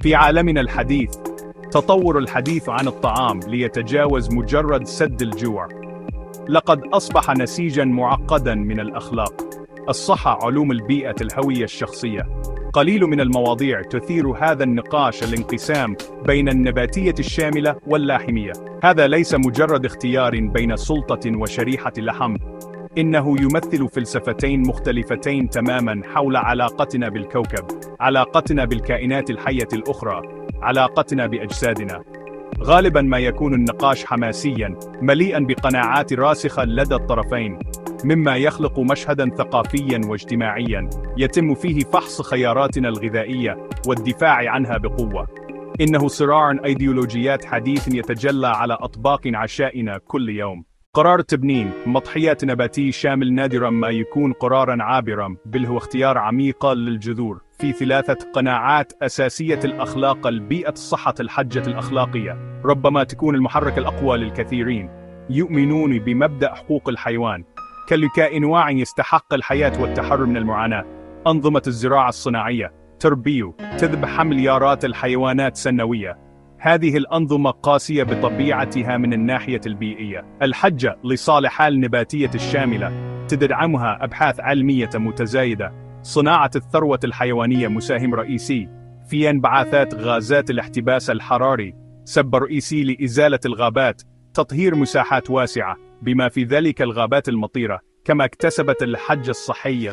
في عالمنا الحديث، تطور الحديث عن الطعام ليتجاوز مجرد سد الجوع. لقد أصبح نسيجاً معقداً من الأخلاق، الصحة، علوم البيئة، الهوية الشخصية. قليل من المواضيع تثير هذا النقاش الانقسام بين النباتية الشاملة واللاحمية. هذا ليس مجرد اختيار بين سلطة وشريحة لحم، إنه يمثل فلسفتين مختلفتين تماماً حول علاقتنا بالكوكب، علاقتنا بالكائنات الحية الأخرى، علاقتنا بأجسادنا. غالباً ما يكون النقاش حماسياً، مليئاً بقناعات راسخة لدى الطرفين، مما يخلق مشهداً ثقافياً واجتماعياً يتم فيه فحص خياراتنا الغذائية والدفاع عنها بقوة. إنه صراع أيديولوجيات حديث يتجلى على أطباق عشائنا كل يوم. قرار تبنين مضحيات نباتي شامل نادراً ما يكون قراراً عابراً، بل هو اختيار عميق للجذور في ثلاثة قناعات أساسية: الأخلاق، البيئة، الصحة، الحجة الأخلاقية. ربما تكون المحرك الأقوى للكثيرين. يؤمنون بمبدأ حقوق الحيوان، كل كائن واع يستحق الحياة والتحرر من المعاناة. أنظمة الزراعة الصناعية تذبح مليارات الحيوانات سنويا. هذه الأنظمة قاسية بطبيعتها من الناحية البيئية. الحجة لصالحها النباتية الشاملة، تدعمها أبحاث علمية متزايدة. صناعة الثروة الحيوانية مساهم رئيسي في انبعاثات غازات الاحتباس الحراري، سبب رئيسي لإزالة الغابات، تطهير مساحات واسعة بما في ذلك الغابات المطيرة. كما اكتسبت الحجة الصحية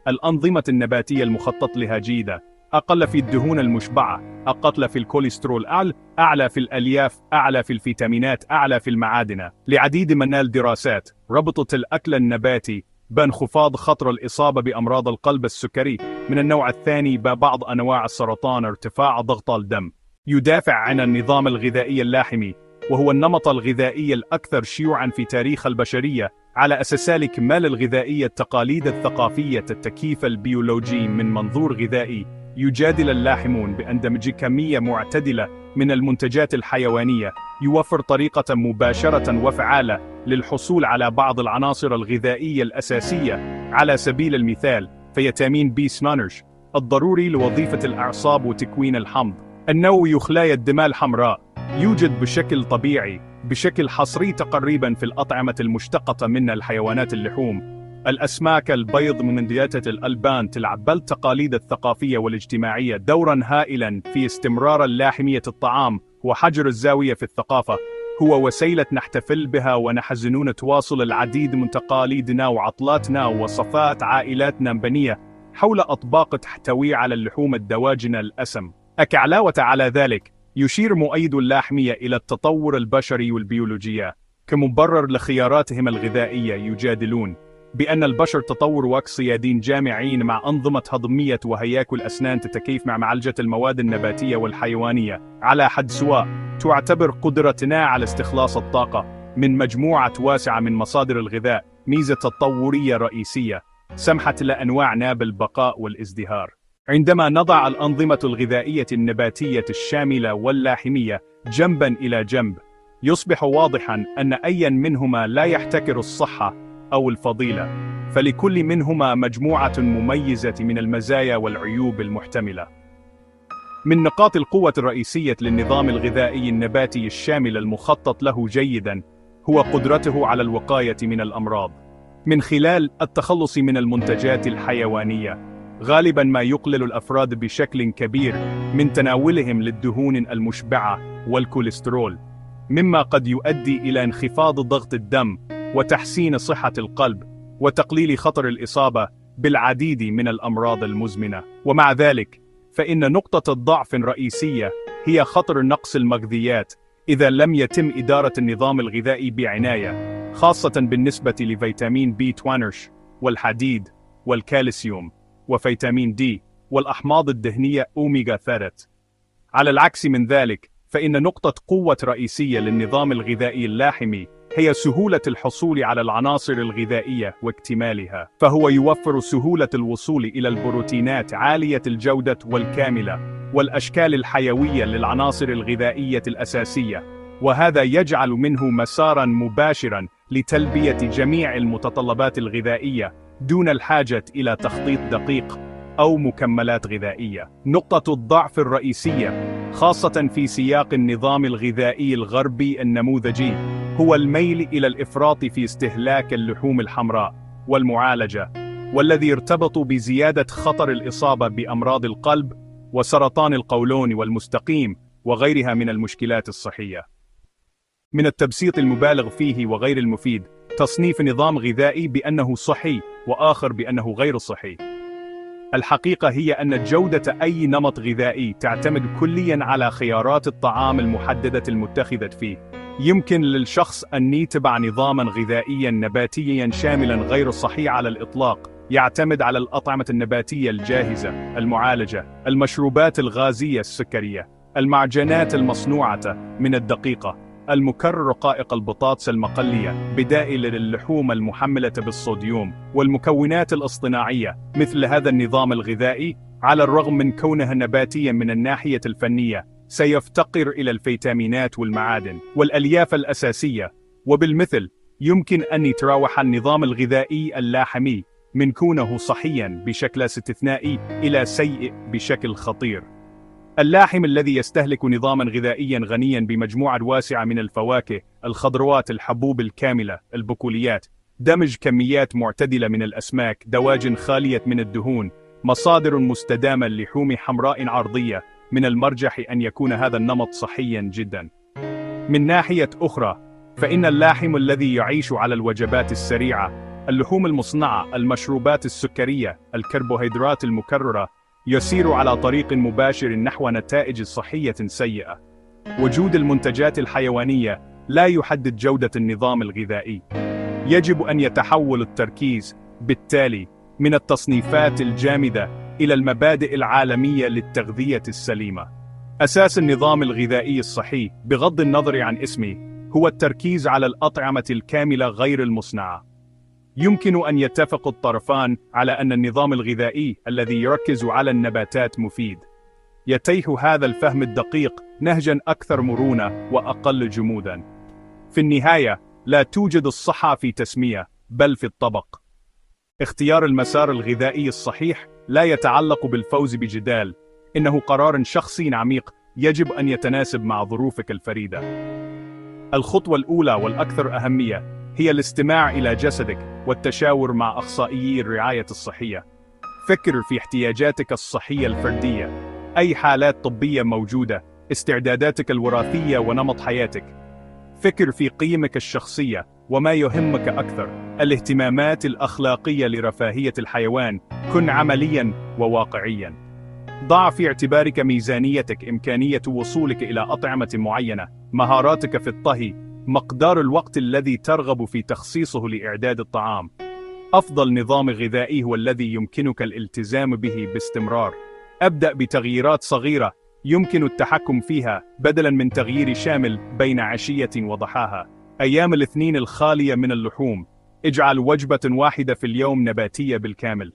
الأنظمة النباتية المخطط لها جيدة، أقل في الدهون المشبعة، أقل في الكوليسترول، أعلى في الألياف، أعلى في الفيتامينات، أعلى في المعادن. لعديد من الدراسات ربطت الأكل النباتي بانخفاض خطر الإصابة بأمراض القلب، السكري من النوع الثاني، ببعض أنواع السرطان، ارتفاع ضغط الدم. يدافع عن النظام الغذائي اللاحمي، وهو النمط الغذائي الأكثر شيوعاً في تاريخ البشرية، على أساس الكمال الغذائية، التقاليد الثقافية، التكييف البيولوجي. من منظور غذائي، يجادل اللاحمون بأن دمج كمية معتدلة من المنتجات الحيوانية يوفر طريقة مباشرة وفعالة للحصول على بعض العناصر الغذائية الأساسية. على سبيل المثال، فيتامين B12 الضروري لوظيفة الأعصاب وتكوين الحمض النووي، خلايا الدماء الحمراء، يوجد بشكل طبيعي بشكل حصري تقريبا في الأطعمة المشتقة من الحيوانات. اللحوم، الأسماك، البيض، من دياتة الألبان، تلعب التقاليد الثقافية والاجتماعية دورا هائلا في استمرار اللاحمية. الطعام وحجر الزاوية في الثقافة، هو وسيلة نحتفل بها ونحزنون تواصل العديد من تقاليدنا وعطلاتنا ووصفات عائلاتنا المبنية حول أطباق تحتوي على اللحوم الدواجن الأسم. علاوة على ذلك، يشير مؤيد اللاحمية إلى التطور البشري والبيولوجية كمبرر لخياراتهم الغذائية. يجادلون بأن البشر تطور وصيادين جامعين مع أنظمة هضمية وهياكل أسنان تتكيف مع معالجة المواد النباتية والحيوانية على حد سواء. تعتبر قدرتنا على استخلاص الطاقة من مجموعة واسعة من مصادر الغذاء ميزة تطورية رئيسية سمحت لأنواعنا بالبقاء والازدهار. عندما نضع الأنظمة الغذائية النباتية الشاملة واللاحمية جنباً إلى جنب، يصبح واضحاً أن أي منهما لا يحتكر الصحة أو الفضيلة، فلكل منهما مجموعة مميزة من المزايا والعيوب المحتملة. من نقاط القوة الرئيسية للنظام الغذائي النباتي الشامل المخطط له جيداً هو قدرته على الوقاية من الأمراض من خلال التخلص من المنتجات الحيوانية. غالباً ما يقلل الأفراد بشكل كبير من تناولهم للدهون المشبعة والكوليسترول، مما قد يؤدي إلى انخفاض ضغط الدم وتحسين صحة القلب وتقليل خطر الإصابة بالعديد من الأمراض المزمنة. ومع ذلك، فإن نقطة الضعف الرئيسية هي خطر نقص المغذيات إذا لم يتم إدارة النظام الغذائي بعناية، خاصة بالنسبة لفيتامين B12 والحديد والكالسيوم وفيتامين D والأحماض الدهنية أوميغا 3. على العكس من ذلك، فإن نقطة قوة رئيسية للنظام الغذائي اللاحمي هي سهولة الحصول على العناصر الغذائية واكتمالها، فهو يوفر سهولة الوصول إلى البروتينات عالية الجودة والكاملة والأشكال الحيوية للعناصر الغذائية الأساسية، وهذا يجعل منه مساراً مباشراً لتلبية جميع المتطلبات الغذائية دون الحاجة إلى تخطيط دقيق أو مكملات غذائية. نقطة الضعف الرئيسية خاصة في سياق النظام الغذائي الغربي النموذجي هو الميل إلى الإفراط في استهلاك اللحوم الحمراء والمعالجة، والذي يرتبط بزيادة خطر الإصابة بأمراض القلب وسرطان القولون والمستقيم وغيرها من المشكلات الصحية. من التبسيط المبالغ فيه وغير المفيد تصنيف نظام غذائي بأنه صحي وآخر بأنه غير صحي. الحقيقة هي أن جودة أي نمط غذائي تعتمد كلياً على خيارات الطعام المحددة المتخذة فيه. يمكن للشخص أن يتبع نظاماً غذائياً نباتياً شاملاً غير صحي على الإطلاق، يعتمد على الأطعمة النباتية الجاهزة، المعالجة، المشروبات الغازية السكرية، المعجنات المصنوعة من الدقيقة، المكرر رقائق البطاطس المقلية بدائل اللحوم المحملة بالصوديوم، والمكونات الاصطناعية. مثل هذا النظام الغذائي على الرغم من كونه نباتيا من الناحية الفنية سيفتقر إلى الفيتامينات والمعادن والألياف الأساسية، وبالمثل يمكن أن يتراوح النظام الغذائي اللاحمي من كونه صحيا بشكل استثنائي إلى سيء بشكل خطير. اللاحم الذي يستهلك نظاما غذائيا غنيا بمجموعة واسعة من الفواكه، الخضروات، الحبوب الكاملة، البقوليات، دمج كميات معتدلة من الأسماك، دواجن خالية من الدهون، مصادر مستدامة لحوم حمراء عرضية، من المرجح أن يكون هذا النمط صحيا جدا. من ناحية أخرى فإن اللاحم الذي يعيش على الوجبات السريعة، اللحوم المصنعة، المشروبات السكرية، الكربوهيدرات المكررة يسير على طريق مباشر نحو نتائج صحية سيئة. وجود المنتجات الحيوانية لا يحدد جودة النظام الغذائي. يجب أن يتحول التركيز بالتالي من التصنيفات الجامدة إلى المبادئ العالمية للتغذية السليمة. أساس النظام الغذائي الصحي بغض النظر عن اسمه هو التركيز على الأطعمة الكاملة غير المصنعة. يمكن أن يتفق الطرفان على أن النظام الغذائي الذي يركز على النباتات مفيد. يتيح هذا الفهم الدقيق نهجاً أكثر مرونة وأقل جموداً. في النهاية لا توجد الصحة في تسمية بل في الطبق. اختيار المسار الغذائي الصحيح لا يتعلق بالفوز بجدال، إنه قرار شخصي عميق يجب أن يتناسب مع ظروفك الفريدة. الخطوة الأولى والأكثر أهمية هي الاستماع إلى جسدك والتشاور مع أخصائيي الرعاية الصحية. فكر في احتياجاتك الصحية الفردية، أي حالات طبية موجودة، استعداداتك الوراثية ونمط حياتك. فكر في قيمك الشخصية وما يهمك أكثر، الاهتمامات الأخلاقية لرفاهية الحيوان. كن عملياً وواقعياً. ضع في اعتبارك ميزانيتك، إمكانية وصولك إلى أطعمة معينة، مهاراتك في الطهي، مقدار الوقت الذي ترغب في تخصيصه لإعداد الطعام. أفضل نظام غذائي هو الذي يمكنك الالتزام به باستمرار. أبدأ بتغييرات صغيرة يمكن التحكم فيها بدلاً من تغيير شامل بين عشية وضحاها. أيام الاثنين الخالية من اللحوم. اجعل وجبة واحدة في اليوم نباتية بالكامل.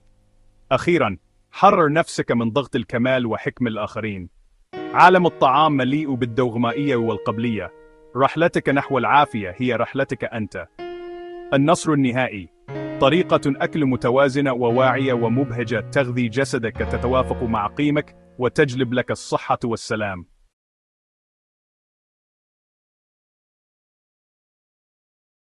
أخيراً، حرر نفسك من ضغط الكمال وحكم الآخرين. عالم الطعام مليء بالدوغمائية والقبلية. رحلتك نحو العافية هي رحلتك أنت. النصر النهائي: طريقة أكل متوازنة وواعية ومبهجة تغذي جسدك تتوافق مع قيمك وتجلب لك الصحة والسلام.